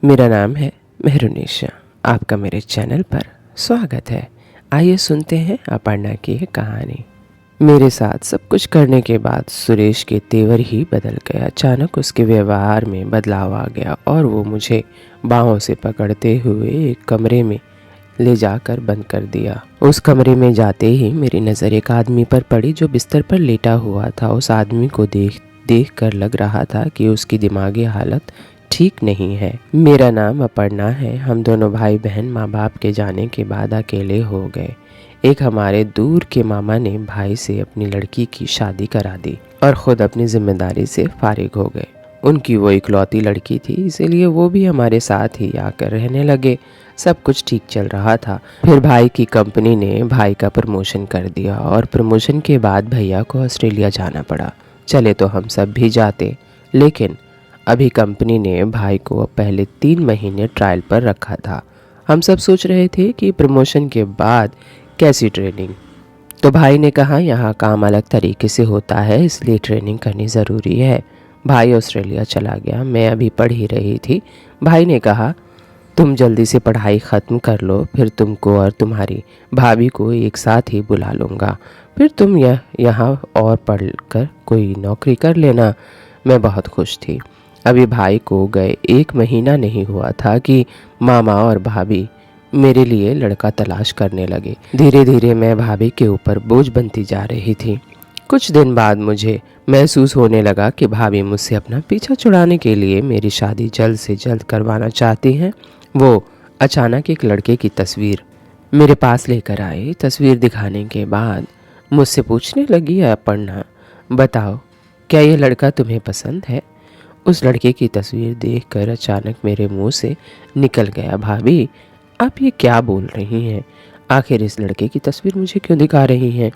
मेरा नाम है मेहरुनिशा। आपका मेरे चैनल पर स्वागत है। आइए सुनते हैं अपर्णा की एक कहानी। मेरे साथ सब कुछ करने के बाद सुरेश के तेवर ही बदल गए। अचानक उसके व्यवहार में बदलाव आ गया और वो मुझे बाहों से पकड़ते हुए एक कमरे में ले जाकर बंद कर दिया। उस कमरे में जाते ही मेरी नज़र एक आदमी पर पड़ी जो बिस्तर पर लेटा हुआ था। उस आदमी को देख कर लग रहा था कि उसकी दिमागी हालत ठीक नहीं है। मेरा नाम अपर्णा है। हम दोनों भाई बहन माँ बाप के जाने के बाद अकेले हो गए। एक हमारे दूर के मामा ने भाई से अपनी लड़की की शादी करा दी और खुद अपनी जिम्मेदारी से फारिग हो गए। उनकी वो इकलौती लड़की थी, इसीलिए वो भी हमारे साथ ही आकर रहने लगे। सब कुछ ठीक चल रहा था। फिर भाई की कंपनी ने भाई का प्रमोशन कर दिया और प्रमोशन के बाद भैया को ऑस्ट्रेलिया जाना पड़ा। चले तो हम सब भी जाते, लेकिन अभी कंपनी ने भाई को पहले 3 महीने ट्रायल पर रखा था। हम सब सोच रहे थे कि प्रमोशन के बाद कैसी ट्रेनिंग। तो भाई ने कहा यहाँ काम अलग तरीके से होता है, इसलिए ट्रेनिंग करनी ज़रूरी है। भाई ऑस्ट्रेलिया चला गया। मैं अभी पढ़ ही रही थी। भाई ने कहा तुम जल्दी से पढ़ाई ख़त्म कर लो, फिर तुमको और तुम्हारी भाभी को एक साथ ही बुला लूँगा, फिर तुम यहाँ और पढ़कर कोई नौकरी कर लेना। मैं बहुत खुश थी। अभी भाई को गए 1 महीना नहीं हुआ था कि मामा और भाभी मेरे लिए लड़का तलाश करने लगे। धीरे धीरे मैं भाभी के ऊपर बोझ बनती जा रही थी। कुछ दिन बाद मुझे महसूस होने लगा कि भाभी मुझसे अपना पीछा छुड़ाने के लिए मेरी शादी जल्द से जल्द करवाना चाहती हैं। वो अचानक एक लड़के की तस्वीर मेरे पास लेकर आई। तस्वीर दिखाने के बाद मुझसे पूछने लगी, अपर्णा बताओ, क्या ये लड़का तुम्हें पसंद है? उस लड़के की तस्वीर देखकर अचानक मेरे मुंह से निकल गया, भाभी आप ये क्या बोल रही हैं? आखिर इस लड़के की तस्वीर मुझे क्यों दिखा रही हैं?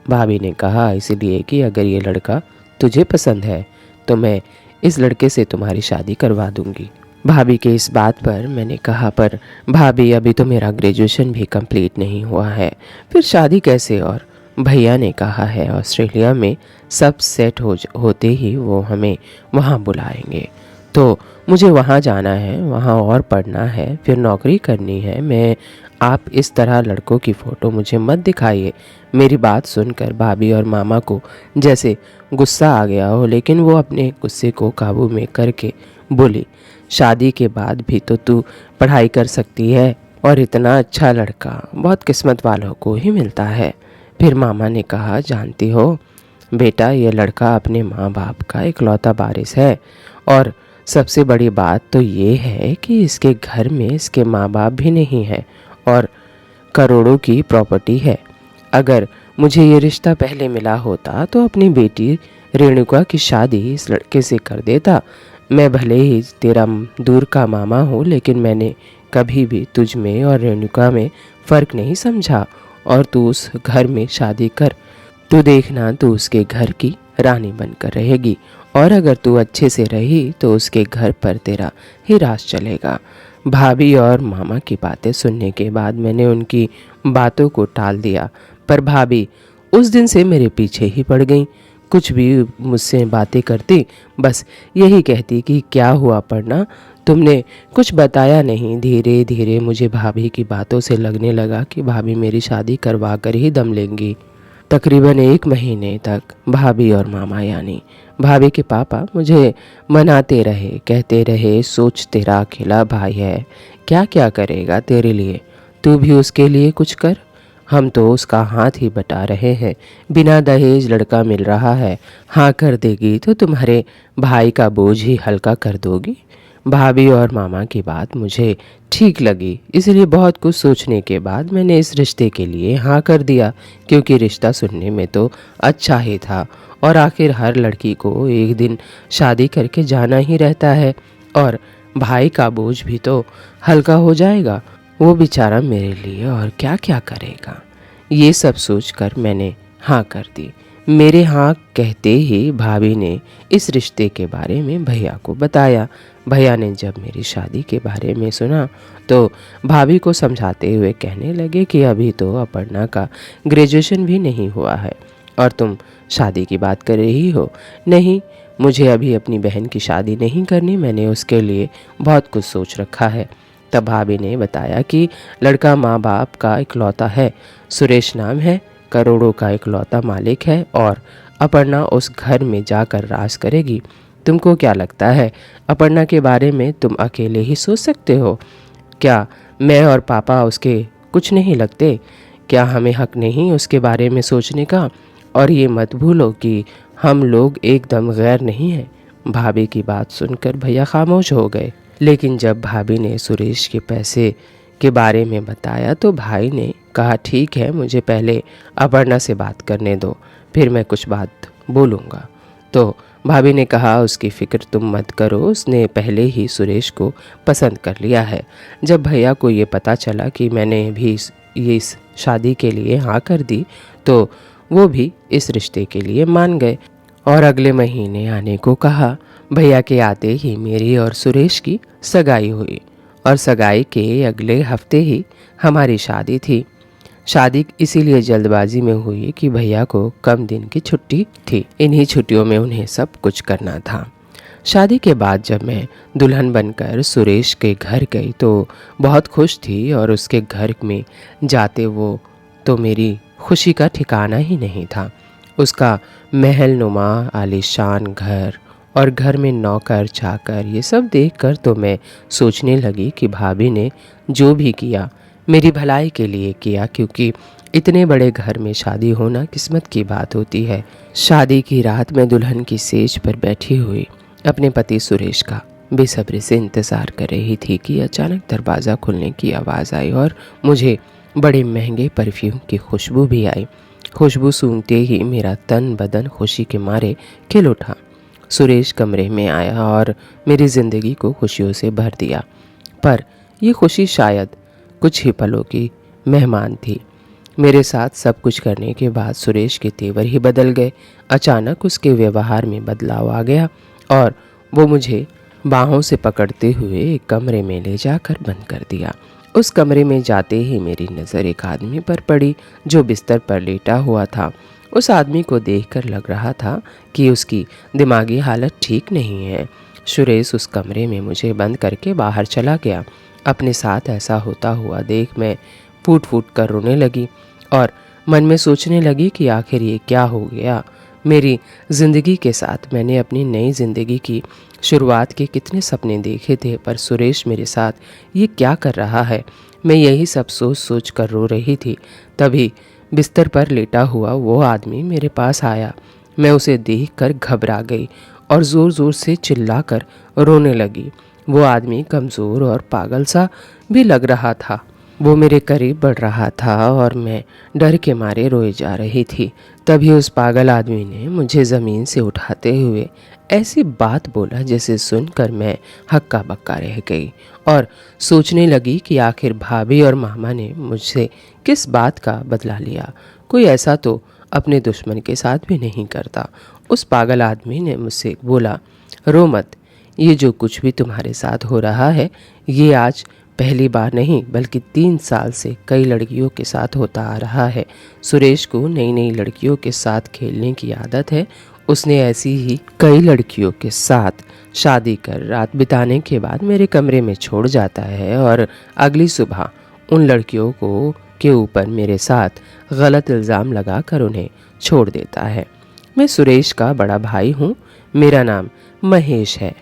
भाभी ने कहा इसलिए कि अगर ये लड़का तुझे पसंद है तो मैं इस लड़के से तुम्हारी शादी करवा दूंगी। भाभी के इस बात पर मैंने कहा, पर भाभी अभी तो मेरा ग्रेजुएशन भी कंप्लीट नहीं हुआ है, फिर शादी कैसे? और भैया ने कहा है ऑस्ट्रेलिया में सब सेट होते ही वो हमें वहाँ बुलाएंगे, तो मुझे वहाँ जाना है, वहाँ और पढ़ना है, फिर नौकरी करनी है। आप इस तरह लड़कों की फ़ोटो मुझे मत दिखाइए। मेरी बात सुनकर भाभी और मामा को जैसे गुस्सा आ गया हो, लेकिन वो अपने गुस्से को काबू में करके बोली, शादी के बाद भी तो तू पढ़ाई कर सकती है, और इतना अच्छा लड़का बहुत किस्मत वालों को ही मिलता है। फिर मामा ने कहा, जानती हो बेटा, ये लड़का अपने माँ बाप का इकलौता वारिस है, और सबसे बड़ी बात तो ये है कि इसके घर में इसके माँ बाप भी नहीं हैं और करोड़ों की प्रॉपर्टी है। अगर मुझे ये रिश्ता पहले मिला होता तो अपनी बेटी रेणुका की शादी इस लड़के से कर देता। मैं भले ही तेरा दूर का मामा हूँ, लेकिन मैंने कभी भी तुझ में और रेणुका में फ़र्क नहीं समझा, और तू उस घर में शादी कर। तू देखना, तू उसके घर की रानी बनकर रहेगी, और अगर तू अच्छे से रही तो उसके घर पर तेरा ही राज चलेगा। भाभी और मामा की बातें सुनने के बाद मैंने उनकी बातों को टाल दिया, पर भाभी उस दिन से मेरे पीछे ही पड़ गई। कुछ भी मुझसे बातें करती, बस यही कहती कि क्या हुआ पढ़ना, तुमने कुछ बताया नहीं। धीरे धीरे मुझे भाभी की बातों से लगने लगा कि भाभी मेरी शादी करवा कर ही दम लेंगी। तकरीबन 1 महीने तक भाभी और मामा यानी भाभी के पापा मुझे मनाते रहे, कहते रहे, सोच तेरा अकेला भाई है, क्या क्या करेगा तेरे लिए, तू भी उसके लिए कुछ कर। हम तो उसका हाथ ही बटा रहे हैं, बिना दहेज लड़का मिल रहा है, हाँ कर देगी तो तुम्हारे भाई का बोझ ही हल्का कर दोगी। भाभी और मामा की बात मुझे ठीक लगी, इसलिए बहुत कुछ सोचने के बाद मैंने इस रिश्ते के लिए हाँ कर दिया, क्योंकि रिश्ता सुनने में तो अच्छा ही था, और आखिर हर लड़की को एक दिन शादी करके जाना ही रहता है, और भाई का बोझ भी तो हल्का हो जाएगा। वो बेचारा मेरे लिए और क्या क्या करेगा। ये सब सोचकर मैंने हाँ कर दी। मेरे हाँ कहते ही भाभी ने इस रिश्ते के बारे में भैया को बताया। भैया ने जब मेरी शादी के बारे में सुना तो भाभी को समझाते हुए कहने लगे कि अभी तो अपर्णा का ग्रेजुएशन भी नहीं हुआ है और तुम शादी की बात कर रही हो। नहीं, मुझे अभी अपनी बहन की शादी नहीं करनी, मैंने उसके लिए बहुत कुछ सोच रखा है। तब भाभी ने बताया कि लड़का माँ बाप का इकलौता है, सुरेश नाम है, करोड़ों का इकलौता मालिक है और अपर्णा उस घर में जाकर राज करेगी। तुमको क्या लगता है अपर्णा के बारे में तुम अकेले ही सोच सकते हो? क्या मैं और पापा उसके कुछ नहीं लगते? क्या हमें हक नहीं उसके बारे में सोचने का? और ये मत भूलो कि हम लोग एकदम गैर नहीं हैं। भाभी की बात सुनकर भैया खामोश हो गए। लेकिन जब भाभी ने सुरेश के पैसे के बारे में बताया तो भाई ने कहा, ठीक है, मुझे पहले अपर्णा से बात करने दो, फिर मैं कुछ बात बोलूँगा। तो भाभी ने कहा, उसकी फ़िक्र तुम मत करो, उसने पहले ही सुरेश को पसंद कर लिया है। जब भैया को ये पता चला कि मैंने भी इस शादी के लिए हाँ कर दी तो वो भी इस रिश्ते के लिए मान गए और अगले महीने आने को कहा। भैया के आते ही मेरी और सुरेश की सगाई हुई और सगाई के अगले हफ्ते ही हमारी शादी थी। शादी इसीलिए जल्दबाजी में हुई कि भैया को कम दिन की छुट्टी थी। इन्हीं छुट्टियों में उन्हें सब कुछ करना था। शादी के बाद जब मैं दुल्हन बनकर सुरेश के घर गई तो बहुत खुश थी और उसके घर में जाते वो तो मेरी खुशी का ठिकाना ही नहीं था। उसका महल नुमा आलीशान घर और घर में नौकर चाकर, ये सब देखकर तो मैं सोचने लगी कि भाभी ने जो भी किया मेरी भलाई के लिए किया, क्योंकि इतने बड़े घर में शादी होना किस्मत की बात होती है। शादी की रात मैं दुल्हन की सेज पर बैठी हुई अपने पति सुरेश का बेसब्री से इंतज़ार कर रही थी कि अचानक दरवाज़ा खुलने की आवाज़ आई और मुझे बड़े महंगे परफ्यूम की खुशबू भी आई। खुशबू सूंघते ही मेरा तन बदन खुशी के मारे खिल उठा। सुरेश कमरे में आया और मेरी ज़िंदगी को खुशियों से भर दिया। पर यह खुशी शायद कुछ ही पलों की मेहमान थी। मेरे साथ सब कुछ करने के बाद सुरेश के तेवर ही बदल गए। अचानक उसके व्यवहार में बदलाव आ गया और वो मुझे बाहों से पकड़ते हुए एक कमरे में ले जाकर बंद कर दिया। उस कमरे में जाते ही मेरी नज़र एक आदमी पर पड़ी जो बिस्तर पर लेटा हुआ था। उस आदमी को देखकर लग रहा था कि उसकी दिमागी हालत ठीक नहीं है। सुरेश उस कमरे में मुझे बंद करके बाहर चला गया। अपने साथ ऐसा होता हुआ देख मैं फूट फूट कर रोने लगी और मन में सोचने लगी कि आखिर ये क्या हो गया मेरी ज़िंदगी के साथ। मैंने अपनी नई ज़िंदगी की शुरुआत के कितने सपने देखे थे, पर सुरेश मेरे साथ ये क्या कर रहा है? मैं यही सब सोच सोच कर रो रही थी। तभी बिस्तर पर लेटा हुआ वो आदमी मेरे पास आया। मैं उसे देखकर घबरा गई और ज़ोर ज़ोर से चिल्लाकर रोने लगी। वो आदमी कमज़ोर और पागल सा भी लग रहा था। वो मेरे करीब बढ़ रहा था और मैं डर के मारे रोए जा रही थी। तभी उस पागल आदमी ने मुझे ज़मीन से उठाते हुए ऐसी बात बोला जिसे सुनकर मैं हक्का बक्का रह गई और सोचने लगी कि आखिर भाभी और मामा ने मुझसे किस बात का बदला लिया। कोई ऐसा तो अपने दुश्मन के साथ भी नहीं करता। उस पागल आदमी ने मुझसे बोला, रो मत, ये जो कुछ भी तुम्हारे साथ हो रहा है ये आज पहली बार नहीं बल्कि 3 साल से कई लड़कियों के साथ होता आ रहा है। सुरेश को नई नई लड़कियों के साथ खेलने की आदत है। उसने ऐसी ही कई लड़कियों के साथ शादी कर रात बिताने के बाद मेरे कमरे में छोड़ जाता है और अगली सुबह उन लड़कियों को के ऊपर मेरे साथ गलत इल्ज़ाम लगाकर उन्हें छोड़ देता है। मैं सुरेश का बड़ा भाई हूँ। मेरा नाम महेश है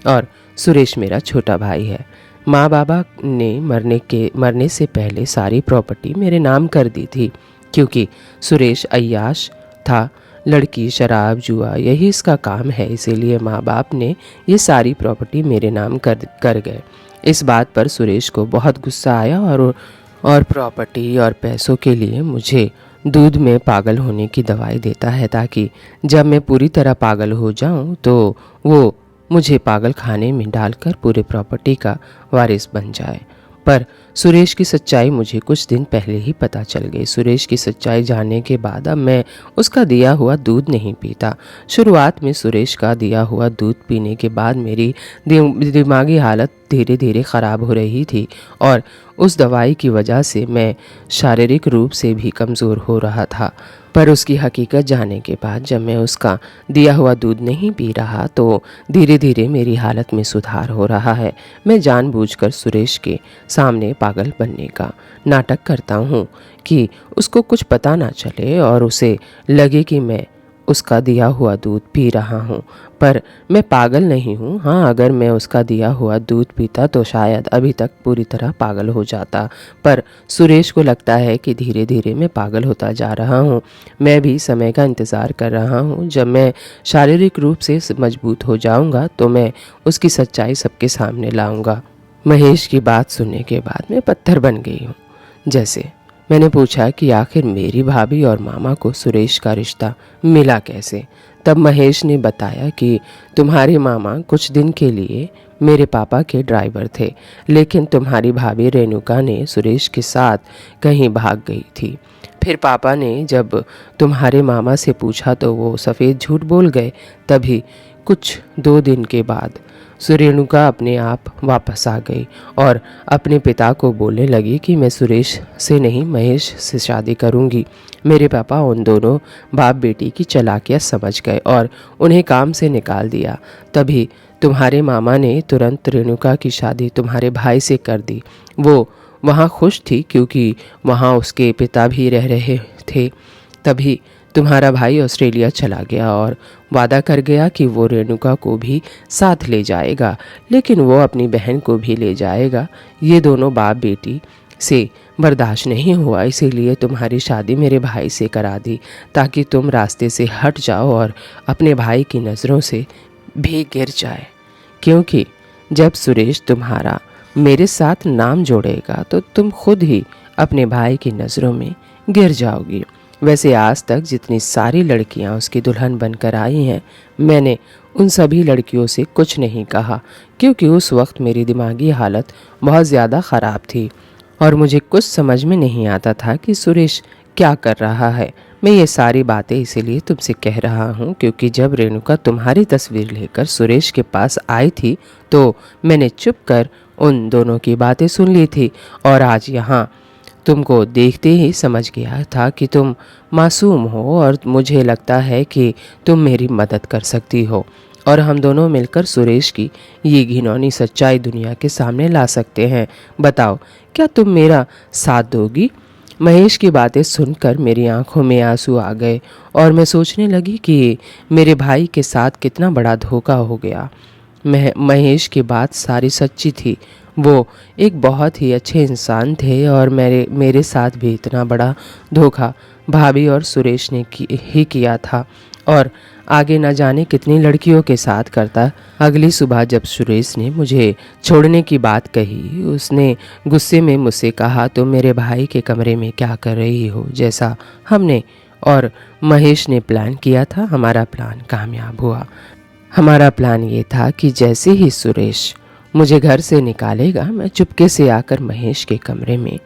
और सुरेश मेरा छोटा भाई है। माँ बाबा ने मरने से पहले सारी प्रॉपर्टी मेरे नाम कर दी थी, क्योंकि सुरेश अय्याश था। लड़की, शराब, जुआ यही इसका काम है, इसीलिए माँ बाप ने ये सारी प्रॉपर्टी मेरे नाम कर गए। इस बात पर सुरेश को बहुत गुस्सा आया और प्रॉपर्टी और पैसों के लिए मुझे दूध में पागल होने की दवाई देता है, ताकि जब मैं पूरी तरह पागल हो जाऊं तो वो मुझे पागल खाने में डालकर पूरे प्रॉपर्टी का वारिस बन जाए। पर सुरेश की सच्चाई मुझे कुछ दिन पहले ही पता चल गई। सुरेश की सच्चाई जानने के बाद अब मैं उसका दिया हुआ दूध नहीं पीता। शुरुआत में सुरेश का दिया हुआ दूध पीने के बाद मेरी दिमागी हालत धीरे धीरे ख़राब हो रही थी और उस दवाई की वजह से मैं शारीरिक रूप से भी कमज़ोर हो रहा था। पर उसकी हकीकत जानने के बाद जब मैं उसका दिया हुआ दूध नहीं पी रहा तो धीरे धीरे मेरी हालत में सुधार हो रहा है। मैं जानबूझकर सुरेश के सामने पागल बनने का नाटक करता हूँ कि उसको कुछ पता ना चले और उसे लगे कि मैं उसका दिया हुआ दूध पी रहा हूँ। पर मैं पागल नहीं हूँ। हाँ, अगर मैं उसका दिया हुआ दूध पीता तो शायद अभी तक पूरी तरह पागल हो जाता। पर सुरेश को लगता है कि धीरे धीरे मैं पागल होता जा रहा हूँ। मैं भी समय का इंतज़ार कर रहा हूँ। जब मैं शारीरिक रूप से मजबूत हो जाऊँगा तो मैं उसकी सच्चाई सबके सामने लाऊँगा। महेश की बात सुनने के बाद मैं पत्थर बन गई हूँ। जैसे मैंने पूछा कि आखिर मेरी भाभी और मामा को सुरेश का रिश्ता मिला कैसे। तब महेश ने बताया कि तुम्हारे मामा कुछ दिन के लिए मेरे पापा के ड्राइवर थे, लेकिन तुम्हारी भाभी रेणुका ने सुरेश के साथ कहीं भाग गई थी। फिर पापा ने जब तुम्हारे मामा से पूछा तो वो सफ़ेद झूठ बोल गए। तभी कुछ 2 दिन के बाद रेणुका अपने आप वापस आ गई और अपने पिता को बोलने लगी कि मैं सुरेश से नहीं महेश से शादी करूंगी। मेरे पापा उन दोनों बाप बेटी की चालाकियां समझ गए और उन्हें काम से निकाल दिया। तभी तुम्हारे मामा ने तुरंत रेणुका की शादी तुम्हारे भाई से कर दी। वो वहाँ खुश थी क्योंकि वहाँ उसके पिता भी रह रहे थे। तभी तुम्हारा भाई ऑस्ट्रेलिया चला गया और वादा कर गया कि वो रेणुका को भी साथ ले जाएगा, लेकिन वो अपनी बहन को भी ले जाएगा। ये दोनों बाप बेटी से बर्दाश्त नहीं हुआ, इसीलिए तुम्हारी शादी मेरे भाई से करा दी ताकि तुम रास्ते से हट जाओ और अपने भाई की नज़रों से भी गिर जाए। क्योंकि जब सुरेश तुम्हारा मेरे साथ नाम जोड़ेगा तो तुम खुद ही अपने भाई की नज़रों में गिर जाओगी। वैसे आज तक जितनी सारी लड़कियां उसकी दुल्हन बनकर आई हैं, मैंने उन सभी लड़कियों से कुछ नहीं कहा क्योंकि उस वक्त मेरी दिमागी हालत बहुत ज़्यादा ख़राब थी और मुझे कुछ समझ में नहीं आता था कि सुरेश क्या कर रहा है। मैं ये सारी बातें इसीलिए तुमसे कह रहा हूँ क्योंकि जब रेणुका तुम्हारी तस्वीर लेकर सुरेश के पास आई थी तो मैंने चुप कर उन दोनों की बातें सुन ली थी और आज यहाँ तुमको देखते ही समझ गया था कि तुम मासूम हो और मुझे लगता है कि तुम मेरी मदद कर सकती हो और हम दोनों मिलकर सुरेश की ये घिनौनी सच्चाई दुनिया के सामने ला सकते हैं। बताओ, क्या तुम मेरा साथ दोगी? महेश की बातें सुनकर मेरी आंखों में आंसू आ गए और मैं सोचने लगी कि मेरे भाई के साथ कितना बड़ा धोखा हो गया। महेश की बात सारी सच्ची थी। वो एक बहुत ही अच्छे इंसान थे और मेरे साथ भी इतना बड़ा धोखा भाभी और सुरेश ने ही किया था और आगे न जाने कितनी लड़कियों के साथ करता। अगली सुबह जब सुरेश ने मुझे छोड़ने की बात कही, उसने गुस्से में मुझसे कहा, तुम मेरे भाई के कमरे में क्या कर रही हो? जैसा हमने और महेश ने प्लान किया था, हमारा प्लान कामयाब हुआ। हमारा प्लान ये था कि जैसे ही सुरेश मुझे घर से निकालेगा, मैं चुपके से आकर महेश के कमरे में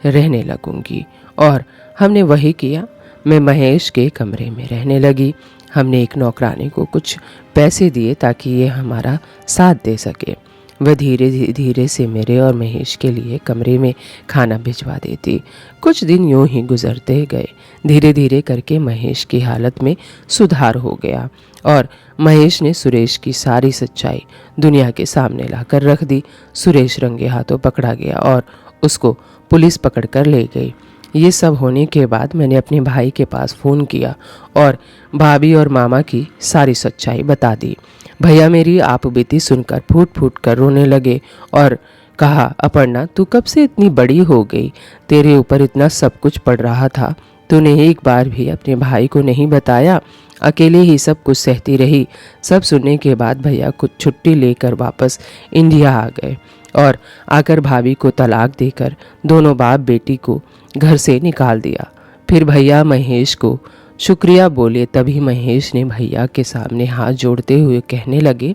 रहने लगूंगी और हमने वही किया। मैं महेश के कमरे में रहने लगी। हमने एक नौकरानी को कुछ पैसे दिए ताकि ये हमारा साथ दे सके। वह धीरे धीरे से मेरे और महेश के लिए कमरे में खाना भिजवा देती। कुछ दिन यूं ही गुजरते गए। धीरे धीरे करके महेश की हालत में सुधार हो गया और महेश ने सुरेश की सारी सच्चाई दुनिया के सामने लाकर रख दी। सुरेश रंगे हाथों पकड़ा गया और उसको पुलिस पकड़ कर ले गई। ये सब होने के बाद मैंने अपने भाई के पास फ़ोन किया और भाभी और मामा की सारी सच्चाई बता दी। भैया मेरी आप बीती सुनकर फूट फूट कर रोने लगे और कहा, अपर्णा तू कब से इतनी बड़ी हो गई? तेरे ऊपर इतना सब कुछ पड़ रहा था, तूने एक बार भी अपने भाई को नहीं बताया, अकेले ही सब कुछ सहती रही। सब सुनने के बाद भैया कुछ छुट्टी लेकर वापस इंडिया आ गए और आकर भाभी को तलाक देकर दोनों बाप बेटी को घर से निकाल दिया। फिर भैया महेश को शुक्रिया बोले। तभी महेश ने भैया के सामने हाथ जोड़ते हुए कहने लगे,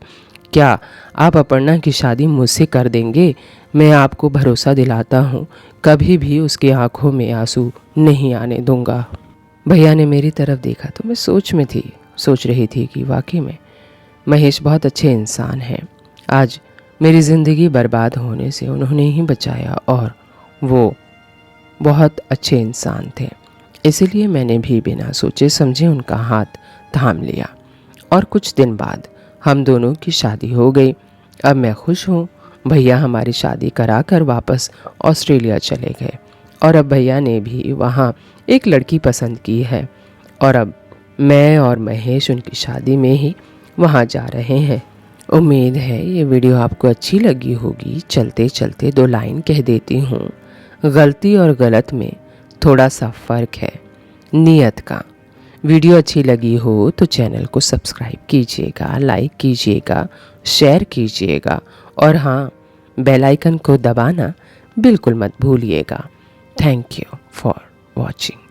क्या आप अपर्णा की शादी मुझसे कर देंगे? मैं आपको भरोसा दिलाता हूँ, कभी भी उसकी आंखों में आंसू नहीं आने दूंगा। भैया ने मेरी तरफ देखा तो मैं सोच रही थी कि वाकई में महेश बहुत अच्छे इंसान हैं। आज मेरी ज़िंदगी बर्बाद होने से उन्होंने ही बचाया और वो बहुत अच्छे इंसान थे। इसलिए मैंने भी बिना सोचे समझे उनका हाथ थाम लिया और कुछ दिन बाद हम दोनों की शादी हो गई। अब मैं खुश हूँ। भैया हमारी शादी करा कर वापस ऑस्ट्रेलिया चले गए और अब भैया ने भी वहाँ एक लड़की पसंद की है और अब मैं और महेश उनकी शादी में ही वहाँ जा रहे हैं। उम्मीद है ये वीडियो आपको अच्छी लगी होगी। चलते चलते 2 लाइन कह देती हूँ। गलती और गलत में थोड़ा सा फ़र्क है नीयत का। वीडियो अच्छी लगी हो तो चैनल को सब्सक्राइब कीजिएगा, लाइक कीजिएगा, शेयर कीजिएगा और हाँ, बेल आइकन को दबाना बिल्कुल मत भूलिएगा। Thank you for watching.